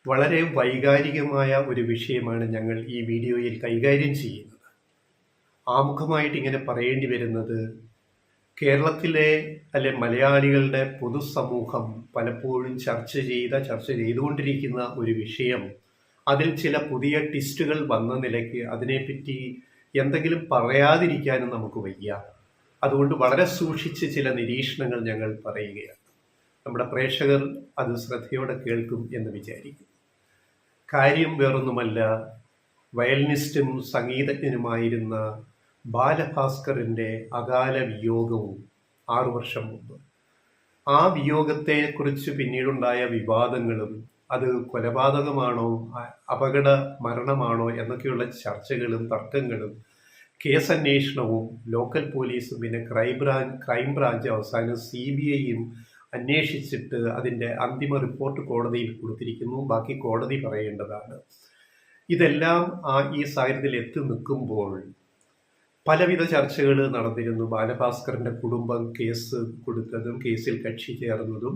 വളരെ വൈകാരികമായ ഒരു വിഷയമാണ് ഞങ്ങൾ ഈ വീഡിയോയിൽ കൈകാര്യം ചെയ്യുന്നത്. ആമുഖമായിട്ട് ഇങ്ങനെ പറയേണ്ടി വരുന്നത്, കേരളത്തിലെ മലയാളികളുടെ പൊതുസമൂഹം പലപ്പോഴും ചർച്ച ചെയ്തുകൊണ്ടിരിക്കുന്ന ഒരു വിഷയം, അതിൽ ചില പുതിയ ട്വിസ്റ്റുകൾ വന്ന നിലയ്ക്ക് അതിനെപ്പറ്റി എന്തെങ്കിലും പറയാതിരിക്കാനും നമുക്ക് വയ്യ. അതുകൊണ്ട് വളരെ സൂക്ഷിച്ച് ചില നിരീക്ഷണങ്ങൾ ഞങ്ങൾ പറയുകയാണ്. നമ്മുടെ പ്രേക്ഷകർ അത് ശ്രദ്ധയോടെ കേൾക്കും എന്ന് വിചാരിക്കും. കാര്യം വേറൊന്നുമല്ല, വയലിനിസ്റ്റും സംഗീതജ്ഞനുമായിരുന്ന ബാലഭാസ്കറിൻ്റെ അകാല വിയോഗവും 6 വർഷം മുമ്പ്. ആ വിയോഗത്തെക്കുറിച്ച് പിന്നീടുണ്ടായ വിവാദങ്ങളും, അത് കൊലപാതകമാണോ അപകട മരണമാണോ എന്നൊക്കെയുള്ള ചർച്ചകളും തർക്കങ്ങളും, കേസന്വേഷണവും, ലോക്കൽ പോലീസും പിന്നെ ക്രൈംബ്രാഞ്ച് അവസാനം CBIയും അന്വേഷിച്ചിട്ട് അതിൻ്റെ അന്തിമ റിപ്പോർട്ട് കോടതിയിൽ കൊടുത്തിരിക്കുന്നു. ബാക്കി കോടതി പറയേണ്ടതാണ്. ഇതെല്ലാം ഈ സാഹചര്യത്തിൽ എത്തി നിൽക്കുമ്പോൾ പലവിധ ചർച്ചകൾ നടന്നിരുന്നു. ബാലഭാസ്കറിൻ്റെ കുടുംബം കേസ് കൊടുത്തതും കേസിൽ കക്ഷി ചേർന്നതും,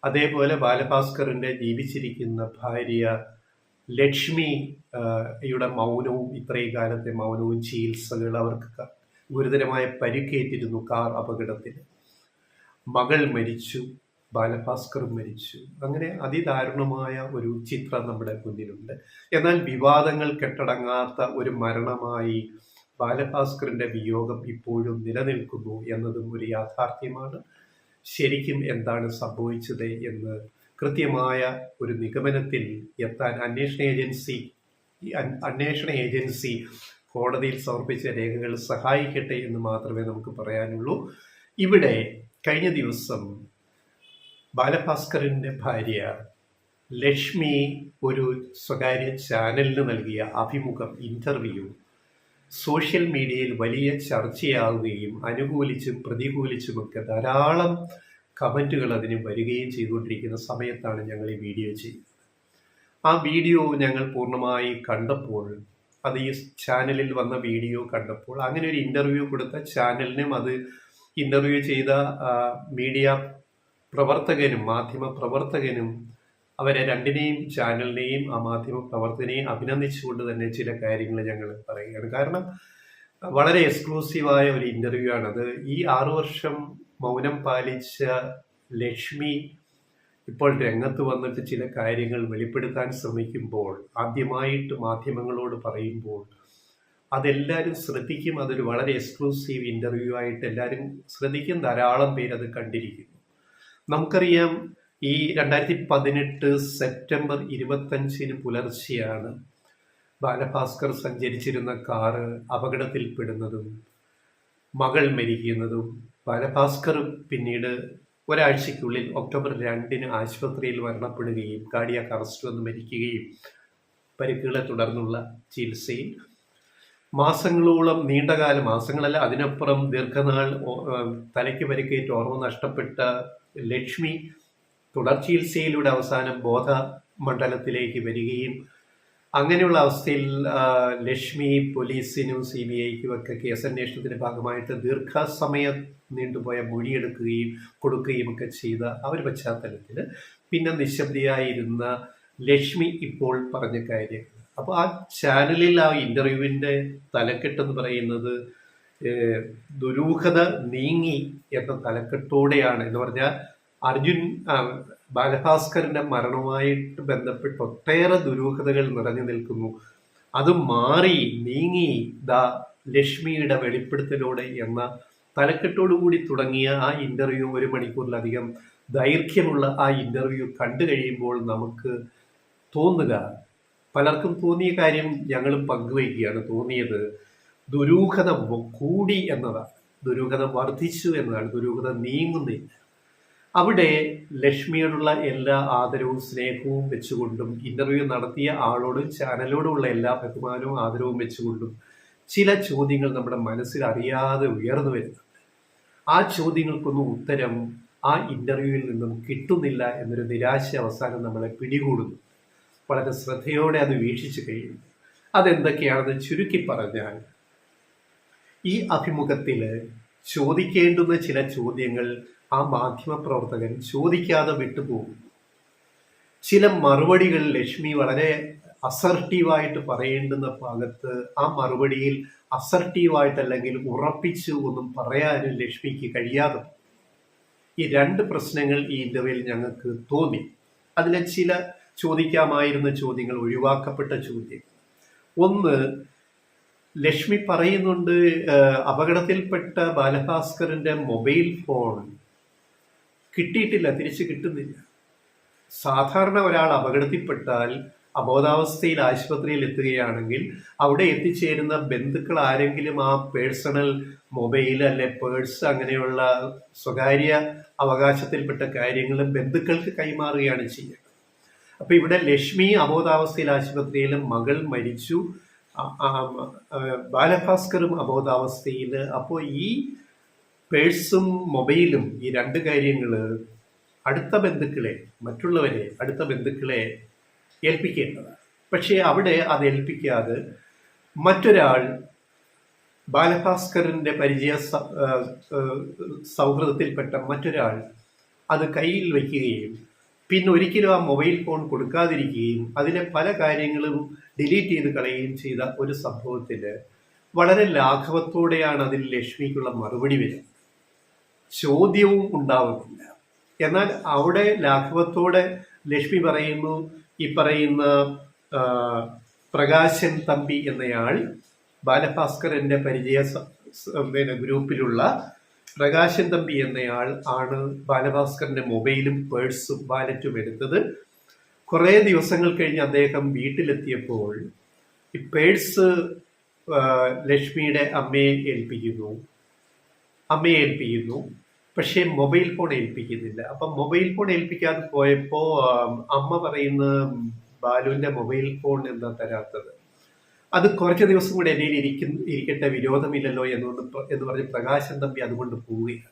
അതേപോലെ ബാലഭാസ്കറിൻ്റെ ജീവിച്ചിരിക്കുന്ന ഭാര്യ ലക്ഷ്മി യുടെ മൗനവും, ഇത്രയും കാലത്തെ മൗനവും, ചികിത്സകൾ, അവർക്ക് ഗുരുതരമായ പരിക്കേറ്റിരുന്നു കാർ അപകടത്തിൽ. മകൾ മരിച്ചു, ബാലഭാസ്കറും മരിച്ചു. അങ്ങനെ അതിദാരുണമായ ഒരു ചിത്രം നമ്മുടെ മുന്നിലുണ്ട്. എന്നാൽ വിവാദങ്ങൾ കെട്ടടങ്ങാത്ത ഒരു മരണമായി ബാലഭാസ്കറിന്റെ വിയോഗം ഇപ്പോഴും നിലനിൽക്കുന്നു എന്നതും ഒരു യാഥാർത്ഥ്യമാണ്. ശരിക്കും എന്താണ് സംഭവിച്ചത് എന്ന് കൃത്യമായ ഒരു നിഗമനത്തിൽ എത്താൻ അന്വേഷണ ഏജൻസി കോടതിയിൽ സമർപ്പിച്ച രേഖകൾ സഹായിക്കട്ടെ എന്ന് മാത്രമേ നമുക്ക് പറയാനുള്ളൂ. ഇവിടെ കഴിഞ്ഞ ദിവസം ബാലഭാസ്കറിൻ്റെ ഭാര്യ ലക്ഷ്മി ഒരു സ്വകാര്യ ചാനലിന് നൽകിയ അഭിമുഖം, ഇന്റർവ്യൂ സോഷ്യൽ മീഡിയയിൽ വലിയ ചർച്ചയാവുകയും അനുകൂലിച്ചും പ്രതികൂലിച്ചുമൊക്കെ ധാരാളം കമൻറ്റുകൾ അതിന് വരികയും ചെയ്തുകൊണ്ടിരിക്കുന്ന സമയത്താണ് ഞങ്ങൾ ഈ വീഡിയോ ചെയ്യുന്നത്. ആ വീഡിയോ ഞങ്ങൾ പൂർണ്ണമായി കണ്ടപ്പോൾ, അത് ഈ ചാനലിൽ വന്ന വീഡിയോ കണ്ടപ്പോൾ, അങ്ങനെ ഒരു ഇൻ്റർവ്യൂ കൊടുത്ത ചാനലിനും അത് ഇൻ്റർവ്യൂ ചെയ്ത മീഡിയ പ്രവർത്തകനും മാധ്യമ പ്രവർത്തകനും അവരെ രണ്ടിനെയും, ചാനലിനെയും ആ മാധ്യമ പ്രവർത്തകനെയും അഭിനന്ദിച്ചുകൊണ്ട് തന്നെ ചില കാര്യങ്ങൾ ഞങ്ങൾ പറയുകയാണ്. കാരണം വളരെ എക്സ്ക്ലൂസീവായ ഒരു ഇൻ്റർവ്യൂ ആണത്. ഈ 6 വർഷം മൗനം പാലിച്ച ലക്ഷ്മി ഇപ്പോൾ രംഗത്ത് വന്നിട്ട് ചില കാര്യങ്ങൾ വെളിപ്പെടുത്താൻ ശ്രമിക്കുമ്പോൾ, ആദ്യമായിട്ട് മാധ്യമങ്ങളോട് പറയുമ്പോൾ അതെല്ലാവരും ശ്രദ്ധിക്കും. അതൊരു വളരെ എക്സ്ക്ലൂസീവ് ഇൻ്റർവ്യൂ ആയിട്ട് എല്ലാവരും ശ്രദ്ധിക്കും. ധാരാളം പേരത് കണ്ടിരിക്കുന്നു. നമുക്കറിയാം, ഈ 2018 സെപ്റ്റംബർ 25 പുലർച്ചെയാണ് ബാലഭാസ്കർ സഞ്ചരിച്ചിരുന്ന കാറ് അപകടത്തിൽപ്പെടുന്നതും മകൾ മരിക്കുന്നതും. ബാലഭാസ്കർ പിന്നീട് ഒരാഴ്ചയ്ക്കുള്ളിൽ ഒക്ടോബർ 2 ആശുപത്രിയിൽ മരണപ്പെടുകയും കാർഡിയാക് അറസ്റ്റ് വന്ന് മരിക്കുകയും പരിക്കുകളെ തുടർന്നുള്ള ചികിത്സയിൽ മാസങ്ങളോളം, നീണ്ടകാലം, മാസങ്ങളല്ല അതിനപ്പുറം ദീർഘനാൾ തലയ്ക്ക് പരിക്കേറ്റ് ഓർമ്മ നഷ്ടപ്പെട്ട ലക്ഷ്മി തുടർ ചികിത്സയിലൂടെ അവസാനം ബോധമണ്ഡലത്തിലേക്ക് വരികയും, അങ്ങനെയുള്ള അവസ്ഥയിൽ ലക്ഷ്മി പോലീസിനും CBIക്കും ഒക്കെ കേസന്വേഷണത്തിന്റെ ഭാഗമായിട്ട് ദീർഘസമയം നീണ്ടുപോയ കൊടുക്കുകയും ഒക്കെ ചെയ്ത ആ ഒരു പശ്ചാത്തലത്തിൽ പിന്നെ നിശബ്ദയായിരുന്ന ലക്ഷ്മി ഇപ്പോൾ പറഞ്ഞ കാര്യങ്ങൾ. അപ്പോൾ ആ ചാനലിൽ ആ ഇന്റർവ്യൂവിന്റെ തലക്കെട്ടെന്ന് പറയുന്നത് ദുരൂഹത നീങ്ങി എന്ന തലക്കെട്ടോടെയാണ്. എന്ന് പറഞ്ഞാൽ ബാലഭാസ്കറിന്റെ മരണവുമായിട്ട് ബന്ധപ്പെട്ട് ഒട്ടേറെ ദുരൂഹതകൾ നിറഞ്ഞു നിൽക്കുന്നു. അത് മാറി നീങ്ങി ലക്ഷ്മിയുടെ വെളിപ്പെടുത്തലോടെ എന്ന തലക്കെട്ടോടുകൂടി തുടങ്ങിയ ആ ഇന്റർവ്യൂ, 1 മണിക്കൂറിലധികം ദൈർഘ്യമുള്ള ആ ഇന്റർവ്യൂ കണ്ടു കഴിയുമ്പോൾ നമുക്ക് തോന്നുക, പലർക്കും തോന്നിയ കാര്യം ഞങ്ങളും പങ്കുവയ്ക്കുകയാണ്. തോന്നിയത് ദുരൂഹത കൂടി എന്നതാണ്, ദുരൂഹത വർദ്ധിച്ചു എന്നതാണ്, ദുരൂഹത നീങ്ങുന്നില്ല. അവിടെ ലക്ഷ്മിയോടുള്ള എല്ലാ ആദരവും സ്നേഹവും വെച്ചുകൊണ്ടും, ഇന്റർവ്യൂ നടത്തിയ ആളോടും ചാനലോടുമുള്ള എല്ലാ ബഹുമാനവും ആദരവും വെച്ചുകൊണ്ടും ചില ചോദ്യങ്ങൾ നമ്മുടെ മനസ്സിൽ അറിയാതെ ഉയർന്നു വരുന്നുണ്ട്. ആ ചോദ്യങ്ങൾക്കൊന്നും ഉത്തരം ആ ഇന്റർവ്യൂവിൽ നിന്നും കിട്ടുന്നില്ല എന്നൊരു നിരാശ അവസാനം നമ്മളെ പിടികൂടുന്നു. വളരെ ശ്രദ്ധയോടെ അത് വീക്ഷിച്ചു കഴിയുന്നു. അതെന്തൊക്കെയാണെന്ന് ചുരുക്കി പറഞ്ഞാൽ, ഈ അഭിമുഖത്തിൽ ചോദിക്കേണ്ടുന്ന ചില ചോദ്യങ്ങൾ ആ മാധ്യമപ്രവർത്തകൻ ചോദിക്കാതെ വിട്ടുപോകും. ചില മറുപടികൾ ലക്ഷ്മി വളരെ അസർട്ടീവായിട്ട് പറയേണ്ടുന്ന ഭാഗത്ത് ആ മറുപടിയിൽ അസർട്ടീവായിട്ട് അല്ലെങ്കിൽ ഉറപ്പിച്ച് ഒന്നും പറയാനും ലക്ഷ്മിക്ക് കഴിയാതെ ഈ രണ്ട് പ്രശ്നങ്ങൾ ഈ ഇന്റർവ്യൂവിൽ ഞങ്ങൾക്ക് തോന്നി. അതിലെ ചില ചോദിക്കാമായിരുന്ന ചോദ്യങ്ങൾ ഒഴിവാക്കപ്പെട്ട ചോദ്യം. ഒന്ന്, ലക്ഷ്മി പറയുന്നുണ്ട് അപകടത്തിൽപ്പെട്ട ബാലഭാസ്കറിന്റെ മൊബൈൽ ഫോൺ കിട്ടിയിട്ടില്ല, തിരിച്ചു കിട്ടുന്നില്ല. സാധാരണ ഒരാൾ അപകടത്തിൽപ്പെട്ടാൽ അബോധാവസ്ഥയിൽ ആശുപത്രിയിൽ എത്തുകയാണെങ്കിൽ അവിടെ എത്തിച്ചേരുന്ന ബന്ധുക്കൾ ആരെങ്കിലും ആ പേഴ്സണൽ മൊബൈൽ അല്ലെ പേഴ്സ് അങ്ങനെയുള്ള സ്വകാര്യ അവകാശത്തിൽപ്പെട്ട കാര്യങ്ങൾ ബന്ധുക്കൾക്ക് കൈമാറുകയാണ് ചെയ്യുന്നത്. അപ്പൊ ഇവിടെ ലക്ഷ്മി അബോധാവസ്ഥയിൽ ആശുപത്രിയിലും മകൾ മരിച്ചു, ബാലഭാസ്കറും അബോധാവസ്ഥയിൽ. അപ്പോൾ ഈ പേഴ്സും മൊബൈലും ഈ രണ്ട് കാര്യങ്ങള് അടുത്ത ബന്ധുക്കളെ, മറ്റുള്ളവരെ അടുത്ത ബന്ധുക്കളെ ഏൽപ്പിക്കേണ്ടതാണ്. പക്ഷേ അവിടെ അത് ഏൽപ്പിക്കാതെ മറ്റൊരാൾ, ബാലഭാസ്കറിന്റെ പരിചയ സൗഹൃദത്തിൽപ്പെട്ട മറ്റൊരാൾ അത് കയ്യിൽ വയ്ക്കുകയും പിന്നെ ഒരിക്കലും ആ മൊബൈൽ ഫോൺ കൊടുക്കാതിരിക്കുകയും അതിലെ പല കാര്യങ്ങളും ഡിലീറ്റ് ചെയ്ത് കളയുകയും ചെയ്ത ഒരു സംഭവത്തിൽ വളരെ ലാഘവത്തോടെയാണ് അതിൽ ലക്ഷ്മിക്കുള്ള മറുപടി വരുന്നത്. ചോദ്യവും ഉണ്ടാവുന്നില്ല. എന്നാൽ അവിടെ ലാഘവത്തോടെ ലക്ഷ്മി പറയുന്നു, ഈ പറയുന്ന പ്രകാശൻ തമ്പി എന്നയാൾ, ബാലഭാസ്കറിന്റെ പരിചയ ഗ്രൂപ്പിലുള്ള പ്രകാശൻ തമ്പി എന്നയാൾ ആണ് ബാലഭാസ്കറിന്റെ മൊബൈലും പേഴ്സും വാലറ്റും എടുത്തത്. കുറേ ദിവസങ്ങൾ കഴിഞ്ഞ് അദ്ദേഹം വീട്ടിലെത്തിയപ്പോൾ ഈ പേഴ്സ് ലക്ഷ്മിയുടെ അമ്മയെ ഏൽപ്പിക്കുന്നു. പക്ഷേ മൊബൈൽ ഫോൺ ഏൽപ്പിക്കുന്നില്ല. അപ്പം മൊബൈൽ ഫോൺ ഏൽപ്പിക്കാതെ പോയപ്പോ അമ്മ പറയുന്ന, ബാലുവിന്റെ മൊബൈൽ ഫോൺ എന്താ തരാത്തത്, അത് കുറച്ച് ദിവസം കൂടെ എൻ്റെ ഇരിക്കട്ടെ, വിരോധമില്ലല്ലോ എന്ന് പറഞ്ഞ് പ്രകാശൻ തമ്പി അതുകൊണ്ട് പോവുകയാണ്.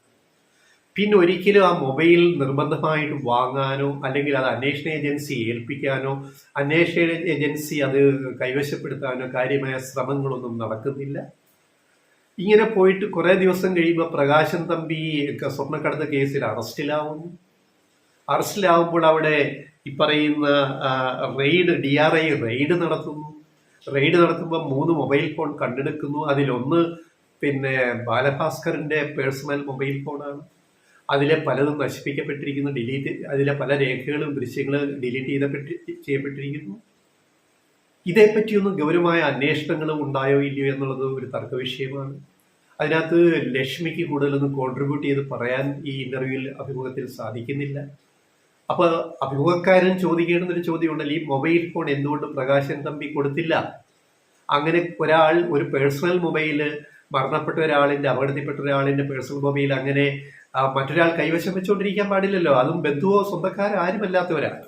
പിന്നെ ഒരിക്കലും ആ മൊബൈൽ നിർബന്ധമായിട്ട് വാങ്ങാനോ അല്ലെങ്കിൽ അത് അന്വേഷണ ഏജൻസി ഏൽപ്പിക്കാനോ അന്വേഷണ ഏജൻസി അത് കൈവശപ്പെടുത്താനോ കാര്യമായ ശ്രമങ്ങളൊന്നും നടക്കുന്നില്ല. ഇങ്ങനെ പോയിട്ട് കുറെ ദിവസം കഴിയുമ്പോൾ പ്രകാശൻ തമ്പി സ്വർണ്ണക്കടത്ത് കേസിൽ അറസ്റ്റിലാവുമ്പോൾ അവിടെ ഈ പറയുന്ന DRI റെയ്ഡ് നടത്തുമ്പോൾ 3 മൊബൈൽ ഫോൺ കണ്ടെടുക്കുന്നു. അതിലൊന്ന് പിന്നെ ബാലഭാസ്കറിന്റെ പേഴ്സണൽ മൊബൈൽ ഫോണാണ്. അതിലെ പലതും നശിപ്പിക്കപ്പെട്ടിരിക്കുന്നു, അതിലെ പല രേഖകളും ദൃശ്യങ്ങളും ഡിലീറ്റ് ചെയ്യപ്പെട്ടിരിക്കുന്നു. ഇതേപ്പറ്റിയൊന്നും ഗൗരവമായ അന്വേഷണങ്ങളും ഉണ്ടായോ ഇല്ലയോ എന്നുള്ളത് ഒരു തർക്ക വിഷയമാണ്. അതിനകത്ത് ലക്ഷ്മിക്ക് കൂടുതലൊന്നും കോൺട്രിബ്യൂട്ട് ചെയ്ത് പറയാൻ ഈ ഇന്റർവ്യൂവിൽ അഭിമുഖത്തിൽ സാധിക്കുന്നില്ല. അപ്പൊ അഭിമുഖക്കാരൻ ചോദിക്കേണ്ടുന്നൊരു ചോദ്യമുണ്ടല്ലോ, ഈ മൊബൈൽ ഫോൺ എന്തുകൊണ്ട് പ്രകാശൻ തമ്പി കൊടുത്തില്ല? അങ്ങനെ ഒരു പേഴ്സണൽ മൊബൈല്, മരണപ്പെട്ട ഒരാളിന്റെ, അപകടത്തിൽപ്പെട്ട ഒരാളിന്റെ പേഴ്സണൽ മൊബൈൽ അങ്ങനെ മറ്റൊരാൾ കൈവശം വെച്ചുകൊണ്ടിരിക്കാൻ പാടില്ലല്ലോ. അതും ബന്ധുവോ സ്വന്തക്കാരോ ആരുമല്ലാത്തവരാണ്.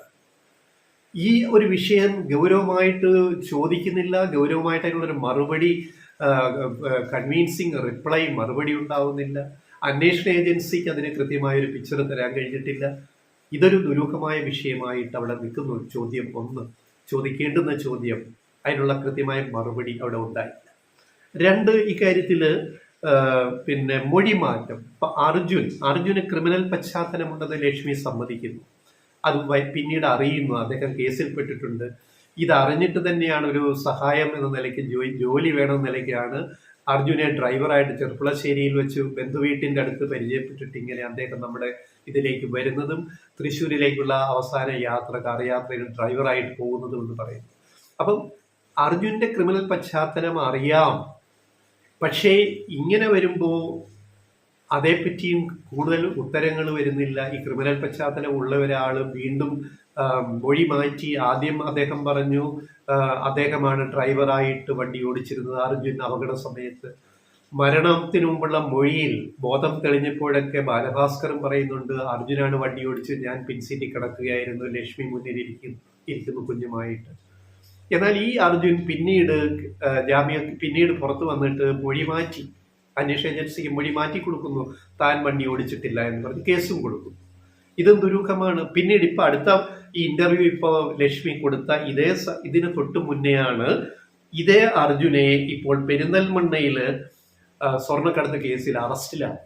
ഈ ഒരു വിഷയം ഗൗരവമായിട്ട് ചോദിക്കുന്നില്ല. ഗൗരവമായിട്ട് അതിനുള്ളൊരു മറുപടി, കൺവീൻസിങ് മറുപടി ഉണ്ടാവുന്നില്ല. അന്വേഷണ ഏജൻസിക്ക് അതിന് കൃത്യമായൊരു പിക്ചർ തരാൻ കഴിഞ്ഞിട്ടില്ല. ഇതൊരു ദുരൂഹമായ വിഷയമായിട്ട് അവിടെ നിൽക്കുന്നു. ചോദ്യം 1, ചോദിക്കേണ്ടുന്ന ചോദ്യം, അതിനുള്ള കൃത്യമായ മറുപടി അവിടെ ഉണ്ടായില്ല. 2, ഇക്കാര്യത്തിൽ പിന്നെ മൊഴിമാറ്റം. അർജുന് ക്രിമിനൽ പശ്ചാത്തലമുണ്ടെന്ന് ലക്ഷ്മി സമ്മതിക്കുന്നു. അത് പിന്നീട് അറിയുന്നു, അദ്ദേഹം കേസിൽപ്പെട്ടിട്ടുണ്ട്. ഇതറിഞ്ഞിട്ട് തന്നെയാണ് ഒരു സഹായം എന്ന നിലയ്ക്ക്, ജോലി വേണമെന്ന നിലയ്ക്കാണ് അർജുനെ ഡ്രൈവറായിട്ട് ചെർപ്പുളശ്ശേരിയിൽ വെച്ച് ബന്ധുവീട്ടിന്റെ അടുത്ത് പരിചയപ്പെട്ടിട്ട് ഇങ്ങനെ അദ്ദേഹം നമ്മുടെ ഇതിലേക്ക് വരുന്നതും തൃശ്ശൂരിലേക്കുള്ള അവസാന കാർ യാത്രയിൽ ഡ്രൈവറായിട്ട് പോകുന്നതും എന്ന് പറയുന്നു. അപ്പം അർജുന്റെ ക്രിമിനൽ പശ്ചാത്തലം അറിയാം. പക്ഷേ ഇങ്ങനെ വരുമ്പോൾ അതേപ്പറ്റിയും കൂടുതൽ ഉത്തരങ്ങൾ വരുന്നില്ല. ഈ ക്രിമിനൽ പശ്ചാത്തലം ഉള്ള ഒരാൾ വീണ്ടും മൊഴി മാറ്റി. ആദ്യം അദ്ദേഹം പറഞ്ഞു അദ്ദേഹമാണ് ഡ്രൈവറായിട്ട് വണ്ടി ഓടിച്ചിരുന്നത് അർജുൻ അപകട സമയത്ത്. മരണത്തിന് മുമ്പുള്ള മൊഴിയിൽ ബോധം തെളിഞ്ഞപ്പോഴൊക്കെ ബാലഭാസ്കറും പറയുന്നുണ്ട് അർജുനാണ് വണ്ടി ഓടിച്ച്, ഞാൻ പിൻസീറ്റിൽ കിടക്കുകയായിരുന്നു, ലക്ഷ്മി മുന്നിൽ ഇരിക്കുന്നു കുഞ്ഞുമായിട്ട്. എന്നാൽ ഈ അർജുൻ പിന്നീട് പുറത്തു വന്നിട്ട് മൊഴി മാറ്റി, അന്വേഷണ ഏജൻസിക്ക് മൊഴി മാറ്റി കൊടുക്കുന്നു, താൻ വണ്ടി ഓടിച്ചിട്ടില്ല എന്ന് പറഞ്ഞ് കേസും കൊടുക്കുന്നു. ഇതും ദുരൂഹമാണ്. പിന്നീട് ഇപ്പൊ അടുത്ത ഈ ഇന്റർവ്യൂ ഇപ്പോ ലക്ഷ്മി കൊടുത്ത ഇതിന് തൊട്ട് മുന്നെയാണ് ഇതേ അർജുനെ ഇപ്പോൾ പെരിന്തൽമണ്ണയില് സ്വർണ്ണക്കടത്ത് കേസിൽ അറസ്റ്റിലാണ്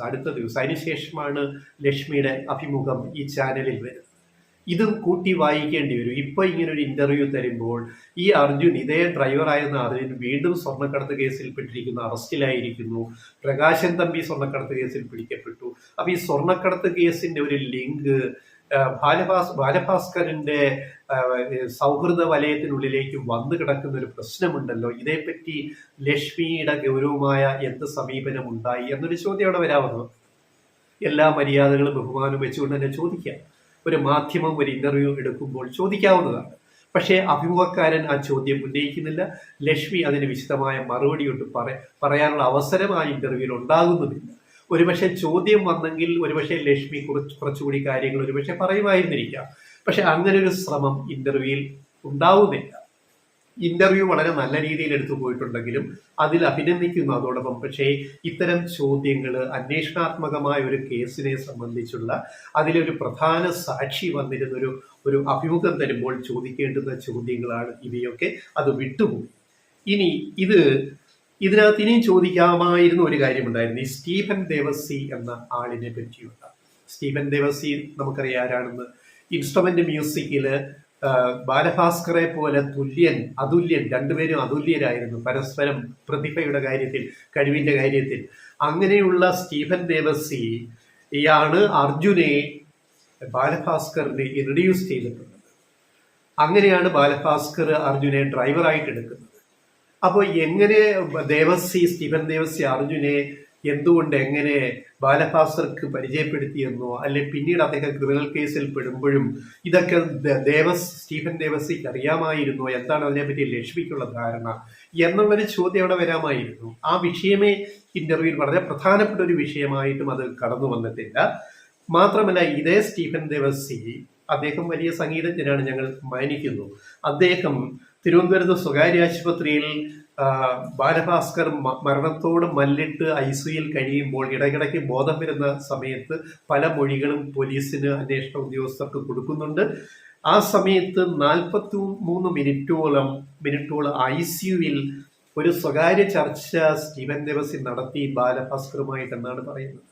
അടുത്ത ദിവസം. അതിനുശേഷമാണ് ലക്ഷ്മിയുടെ അഭിമുഖം ഈ ചാനലിൽ വരുന്നത്. ഇതും കൂട്ടി വായിക്കേണ്ടി വരും. ഇപ്പൊ ഇങ്ങനെ ഒരു ഇന്റർവ്യൂ തരുമ്പോൾ ഈ അർജുൻ, ഇതേ ഡ്രൈവറായിരുന്ന അർജുൻ വീണ്ടും സ്വർണ്ണക്കടത്ത് കേസിൽ പെട്ടിരിക്കുന്നു, അറസ്റ്റിലായിരിക്കുന്നു. പ്രകാശൻ തമ്പി സ്വർണ്ണക്കടത്ത് കേസിൽ പിടിക്കപ്പെട്ടു. അപ്പൊ ഈ സ്വർണ്ണക്കടത്ത് കേസിന്റെ ഒരു ലിങ്ക് ബാലഭാസ്കറിന്റെ സൗഹൃദ വലയത്തിനുള്ളിലേക്ക് വന്നു കിടക്കുന്ന ഒരു പ്രശ്നമുണ്ടല്ലോ. ഇതേപ്പറ്റി ലക്ഷ്മിയുടെ ഗൗരവമായ എന്ത് സമീപനം ഉണ്ടായി എന്നൊരു ചോദ്യം അവിടെ വരാവുന്നത്. എല്ലാ മര്യാദകളും ബഹുമാനവും വെച്ചുകൊണ്ട് തന്നെ ചോദിക്കാം. ഒരു മാധ്യമം ഒരു ഇന്റർവ്യൂ എടുക്കുമ്പോൾ ചോദിക്കാവുന്നതാണ്. പക്ഷേ അഭിമുഖക്കാരൻ ആ ചോദ്യം ഉന്നയിക്കുന്നില്ല. ലക്ഷ്മി അതിന് വിശദമായ മറുപടി കൊണ്ട് പറയാനുള്ള അവസരം ആ ഇന്റർവ്യൂവിൽ ഉണ്ടാകുന്നുമില്ല. ഒരുപക്ഷെ ചോദ്യം വന്നെങ്കിൽ ഒരുപക്ഷെ ലക്ഷ്മി കുറച്ചുകൂടി കാര്യങ്ങൾ ഒരുപക്ഷെ പറയുമായിരുന്നിരിക്കാം. പക്ഷെ അങ്ങനെ ഒരു ശ്രമം ഇന്റർവ്യൂവിൽ ഉണ്ടാവുന്നില്ല. ഇന്റർവ്യൂ വളരെ നല്ല രീതിയിൽ എടുത്തു പോയിട്ടുണ്ടെങ്കിലും അതിൽ അഭിനന്ദിക്കുന്നു അതോടൊപ്പം. പക്ഷേ ഇത്തരം ചോദ്യങ്ങൾ അന്വേഷണാത്മകമായ ഒരു കേസിനെ സംബന്ധിച്ചുള്ള അതിലൊരു പ്രധാന സാക്ഷി വന്നിരുന്ന ഒരു അഭിമുഖം തരുമ്പോൾ ചോദിക്കേണ്ടുന്ന ചോദ്യങ്ങളാണ് ഇവയൊക്കെ. അത് വിട്ടുപോയി. ഇനി ഇതിനകത്ത് ഇനിയും ചോദിക്കാമായിരുന്ന ഒരു കാര്യമുണ്ടായിരുന്നു. ഈ സ്റ്റീഫൻ ദേവസി എന്ന ആളിനെ പറ്റിയുള്ള. സ്റ്റീഫൻ ദേവസി നമുക്കറിയാം ആരാണെന്ന്. ഇൻസ്ട്രുമെന്റ് മ്യൂസിക്കില് ബാലഭാസ്കറെ പോലെ അതുല്യൻ, രണ്ടുപേരും അതുല്യരായിരുന്നു പരസ്പരം പ്രതിഭയുടെ കാര്യത്തിൽ, കഴിവിന്റെ കാര്യത്തിൽ. അങ്ങനെയുള്ള സ്റ്റീഫൻ ദേവസി ഇയാണ് അർജുനെ ബാലഭാസ്കറിനെ ഇൻട്രൊഡ്യൂസ് ചെയ്തിട്ടുള്ളത്. അങ്ങനെയാണ് ബാലഭാസ്കർ അർജുനെ ഡ്രൈവറായിട്ട് എടുക്കുന്നത്. അപ്പോൾ എങ്ങനെ സ്റ്റീഫൻ ദേവസി അർജുനെ എന്തുകൊണ്ട് എങ്ങനെ ബാലഭാസ്കർക്ക് പരിചയപ്പെടുത്തിയെന്നോ അല്ലെ പിന്നീട് അദ്ദേഹം ക്രിമിനൽ കേസിൽ പെടുമ്പോഴും ഇതൊക്കെ സ്റ്റീഫൻ ദേവസിക്ക് അറിയാമായിരുന്നോ, എന്താണ് അതിനെപ്പറ്റി ലക്ഷ്മിക്കുള്ള ധാരണ എന്നുള്ളൊരു ചോദ്യം അവിടെ വരാമായിരുന്നു. ആ വിഷയമേ ഇന്റർവ്യൂവിൽ വളരെ പ്രധാനപ്പെട്ട ഒരു വിഷയമായിട്ടും അത് കടന്നു വന്നിട്ടില്ല. മാത്രമല്ല ഇതേ സ്റ്റീഫൻ ദേവസി, അദ്ദേഹം വലിയ സംഗീതജ്ഞനാണ്, ഞങ്ങൾ മാനിക്കുന്നു. അദ്ദേഹം തിരുവനന്തപുരത്ത് സ്വകാര്യ ആശുപത്രിയിൽ ബാലഭാസ്കർ മരണത്തോട് മല്ലിട്ട് ICUയിൽ കഴിയുമ്പോൾ ഇടയ്ക്കിടയ്ക്ക് ബോധം വരുന്ന സമയത്ത് പല മൊഴികളും പോലീസിന്, അന്വേഷണ ഉദ്യോഗസ്ഥർക്ക് കൊടുക്കുന്നുണ്ട്. ആ സമയത്ത് 43 മിനിറ്റോളം ICUയിൽ ഒരു സ്വകാര്യ ചർച്ച സ്റ്റീഫൻ ദേവസി നടത്തി ബാലഭാസ്കറുമായിട്ടെന്നാണ് പറയുന്നത്.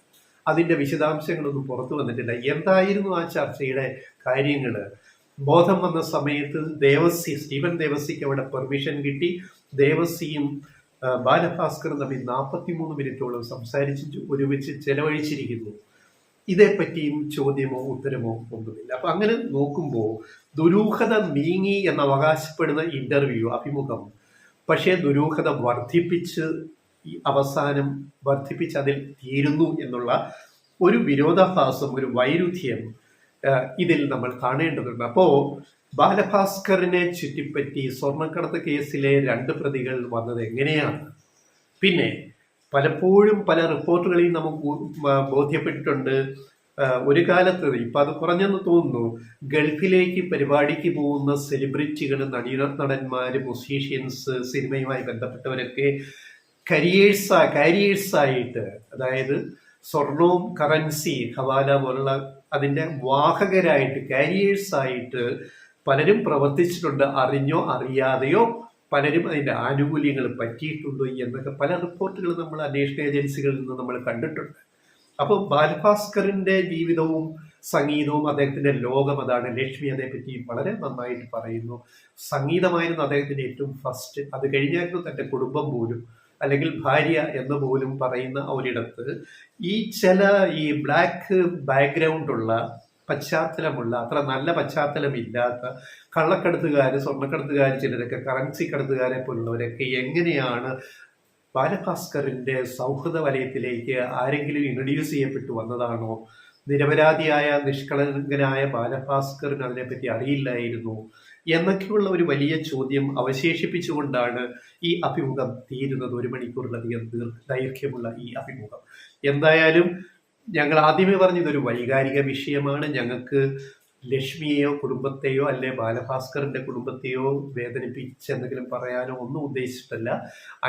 അതിന്റെ വിശദാംശങ്ങളൊന്നും പുറത്തു വന്നിട്ടില്ല. എന്തായിരുന്നു ആ ചർച്ചയുടെ കാര്യങ്ങൾ? ബോധം വന്ന സമയത്ത് സ്റ്റീഫൻ ദേവസിക്ക് അവിടെ പെർമിഷൻ കിട്ടി. ദേവസിയും ബാലഭാസ്കറും തമ്മിൽ 43 മിനിറ്റോളം സംസാരിച്ച് ഒരുമിച്ച് ചെലവഴിച്ചിരിക്കുന്നു. ഇതേപ്പറ്റിയും ചോദ്യമോ ഉത്തരമോ ഒന്നുമില്ല. അപ്പൊ അങ്ങനെ നോക്കുമ്പോൾ ദുരൂഹത നീങ്ങി എന്ന് അവകാശപ്പെടുന്ന അഭിമുഖം, പക്ഷേ ദുരൂഹത അവസാനം വർദ്ധിപ്പിച്ച് അതിൽ തീരുന്നു എന്നുള്ള ഒരു വിരോധാഭാസം, ഒരു വൈരുദ്ധ്യം ഇതിൽ നമ്മൾ കാണേണ്ടതുണ്ട്. അപ്പോ ബാലഭാസ്കറിനെ ചുറ്റിപ്പറ്റി സ്വർണ്ണക്കടത്ത് കേസിലെ 2 പ്രതികൾ വന്നത് എങ്ങനെയാണ്? പിന്നെ പലപ്പോഴും പല റിപ്പോർട്ടുകളെയും നമുക്ക് ബോധ്യപ്പെട്ടിട്ടുണ്ട്. ഒരു കാലത്ത്, ഇപ്പൊ അത് കുറഞ്ഞെന്ന് തോന്നുന്നു, ഗൾഫിലേക്ക് പരിപാടിക്ക് പോകുന്ന സെലിബ്രിറ്റികൾ, നടന്മാര്, മ്യൂസീഷ്യൻസ്, സിനിമയുമായി ബന്ധപ്പെട്ടവരൊക്കെ കാരിയേഴ്സായിട്ട്, അതായത് സ്വർണവും കറൻസി, ഹവാല പോലുള്ള അതിന്റെ വാഹകരായിട്ട്, കാരിയേഴ്സായിട്ട് പലരും പ്രവർത്തിച്ചിട്ടുണ്ട്. അറിഞ്ഞോ അറിയാതെയോ പലരും അതിന്റെ ആനുകൂല്യങ്ങൾ പറ്റിയിട്ടുണ്ട് എന്നൊക്കെ പല റിപ്പോർട്ടുകൾ നമ്മൾ അന്വേഷണ ഏജൻസികളിൽ നിന്ന് നമ്മൾ കണ്ടിട്ടുണ്ട്. അപ്പോൾ ബാലഭാസ്കറിന്റെ ജീവിതവും സംഗീതവും അദ്ദേഹത്തിന്റെ ലോകം അതാണ്. ലക്ഷ്മി അതേപ്പറ്റി വളരെ നന്നായിട്ട് പറയുന്നു. സംഗീതമായിരുന്നു അദ്ദേഹത്തിന്റെ ഏറ്റവും ഫസ്റ്റ്. അത് കഴിഞ്ഞായിരുന്നു തന്റെ കുടുംബം പോലും, അല്ലെങ്കിൽ ഭാര്യ എന്ന് പോലും പറയുന്ന ഒരിടത്ത് ഈ ബ്ലാക്ക് ബാക്ക്ഗ്രൗണ്ടുള്ള പശ്ചാത്തലമുള്ള, അത്ര നല്ല പശ്ചാത്തലമില്ലാത്ത കള്ളക്കടത്തുകാർ, സ്വർണ്ണക്കടത്തുകാർ, ചിലരൊക്കെ കറൻസി കടത്തുകാരെ പോലുള്ളവരൊക്കെ എങ്ങനെയാണ് ബാലഭാസ്കറിന്റെ സൗഹൃദ വലയത്തിലേക്ക് ആരെങ്കിലും ഇൻട്രൊഡ്യൂസ് ചെയ്യപ്പെട്ടു വന്നതാണോ? നിരപരാധിയായ നിഷ്കളങ്കനായ ബാലഭാസ്കറിന് അതിനെപ്പറ്റി അറിയില്ലായിരുന്നു എന്നൊക്കെയുള്ള ഒരു വലിയ ചോദ്യം അവശേഷിപ്പിച്ചുകൊണ്ടാണ് ഈ അഭിമുഖം തീരുന്നത്. 1 മണിക്കൂറിലധികം ദൈർഘ്യമുള്ള ഈ അഭിമുഖം. എന്തായാലും ഞങ്ങൾ ആദ്യമേ പറഞ്ഞ ഇതൊരു വൈകാരിക വിഷയമാണ്. ഞങ്ങൾക്ക് ലക്ഷ്മിയെയോ കുടുംബത്തെയോ അല്ലെ ബാലഭാസ്കറിന്റെ കുടുംബത്തെയോ വേദനിപ്പിച്ചെന്തെങ്കിലും പറയാനോ ഒന്നും ഉദ്ദേശിച്ചിട്ടല്ല.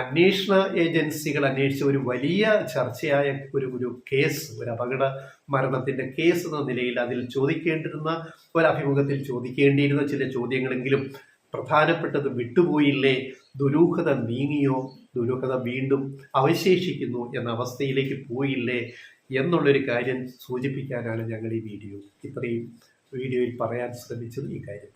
അന്വേഷണ ഏജൻസികൾ അന്വേഷിച്ച ഒരു വലിയ ചർച്ചയായ ഒരു കേസ്, ഒരു അപകട മരണത്തിന്റെ കേസ് എന്ന നിലയിൽ അതിൽ ചോദിക്കേണ്ടിരുന്ന, ഒരഭിമുഖത്തിൽ ചോദിക്കേണ്ടിയിരുന്ന ചില ചോദ്യങ്ങളെങ്കിലും പ്രധാനപ്പെട്ടത് വിട്ടുപോയില്ലേ? ദുരൂഹത നീങ്ങിയോ? ദുരൂഹത വീണ്ടും അവശേഷിക്കുന്നു എന്ന അവസ്ഥയിലേക്ക് പോയില്ലേ എന്നുള്ളൊരു കാര്യം സൂചിപ്പിക്കാനാണ് ഞങ്ങൾ ഈ വീഡിയോ ഇത്രയും വീഡിയോയിൽ പറയാൻ ശ്രമിച്ചത് ഈ കാര്യം.